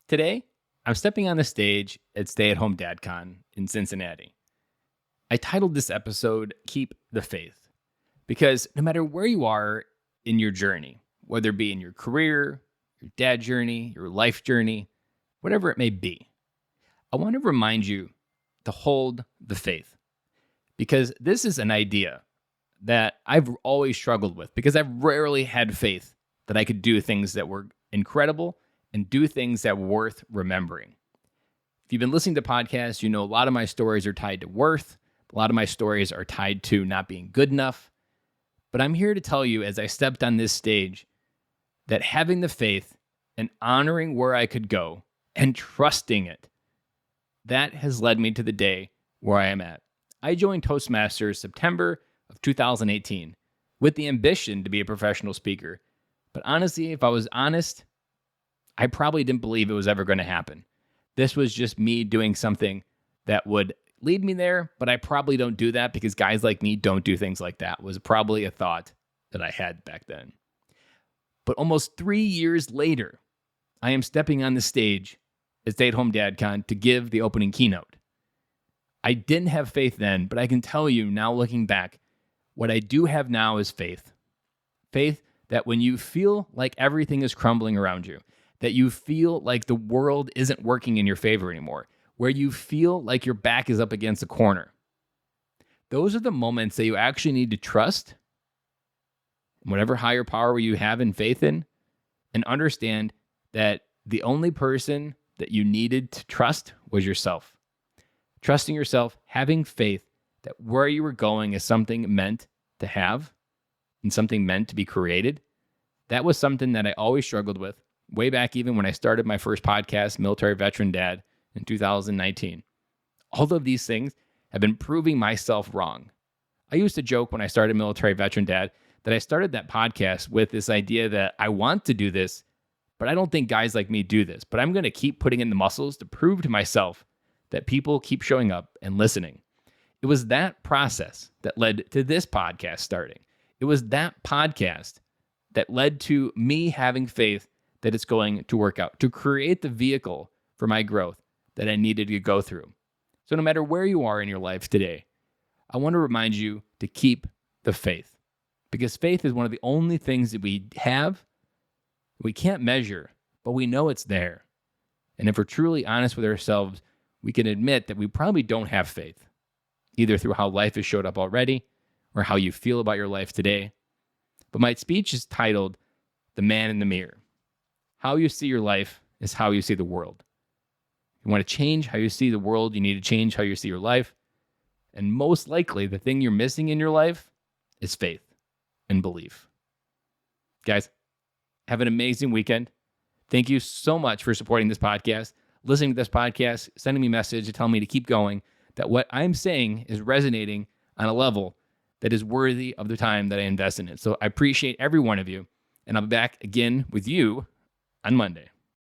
Today, I'm stepping on the stage at Stay at Home DadCon in Cincinnati. I titled this episode, Keep the Faith, because no matter where you are in your journey, whether it be in your career, your dad journey, your life journey, whatever it may be, I want to remind you to hold the faith, because this is an idea that I've always struggled with, because I've rarely had faith that I could do things that were incredible and do things that were worth remembering. If you've been listening to podcasts, you know a lot of my stories are tied to worth. A lot of my stories are tied to not being good enough. But I'm here to tell you, as I stepped on this stage, that having the faith and honoring where I could go and trusting it, that has led me to the day where I am at. I joined Toastmasters September of 2018 with the ambition to be a professional speaker. But honestly, if I was honest, I probably didn't believe it was ever going to happen. This was just me doing something that would lead me there, but I probably don't do that because guys like me don't do things like that, was probably a thought that I had back then. But almost 3 years later, I am stepping on the stage at Stay at Home DadCon to give the opening keynote. I didn't have faith then, but I can tell you now, looking back, what I do have now is faith. Faith that when you feel like everything is crumbling around you, that you feel like the world isn't working in your favor anymore, where you feel like your back is up against a corner, those are the moments that you actually need to trust whatever higher power you have in faith in, and understand that the only person that you needed to trust was yourself. Trusting yourself, having faith that where you were going is something meant to have and something meant to be created. That was something that I always struggled with way back even when I started my first podcast, Military Veteran Dad, in 2019. All of these things have been proving myself wrong. I used to joke when I started Military Veteran Dad that I started that podcast with this idea that I want to do this, but I don't think guys like me do this. But I'm going to keep putting in the muscles to prove to myself that people keep showing up and listening. It was that process that led to this podcast starting. It was that podcast that led to me having faith that it's going to work out, to create the vehicle for my growth that I needed to go through. So no matter where you are in your life today, I want to remind you to keep the faith, because faith is one of the only things that we have, we can't measure, but we know it's there. And if we're truly honest with ourselves, we can admit that we probably don't have faith, either through how life has showed up already or how you feel about your life today. But my speech is titled, The Man in the Mirror. How you see your life is how you see the world. You want to change how you see the world, you need to change how you see your life. And most likely, the thing you're missing in your life is faith and belief. Guys, have an amazing weekend. Thank you so much for supporting this podcast, listening to this podcast, sending me a message to tell me to keep going, that what I'm saying is resonating on a level that is worthy of the time that I invest in it. So I appreciate every one of you, and I'll be back again with you on Monday.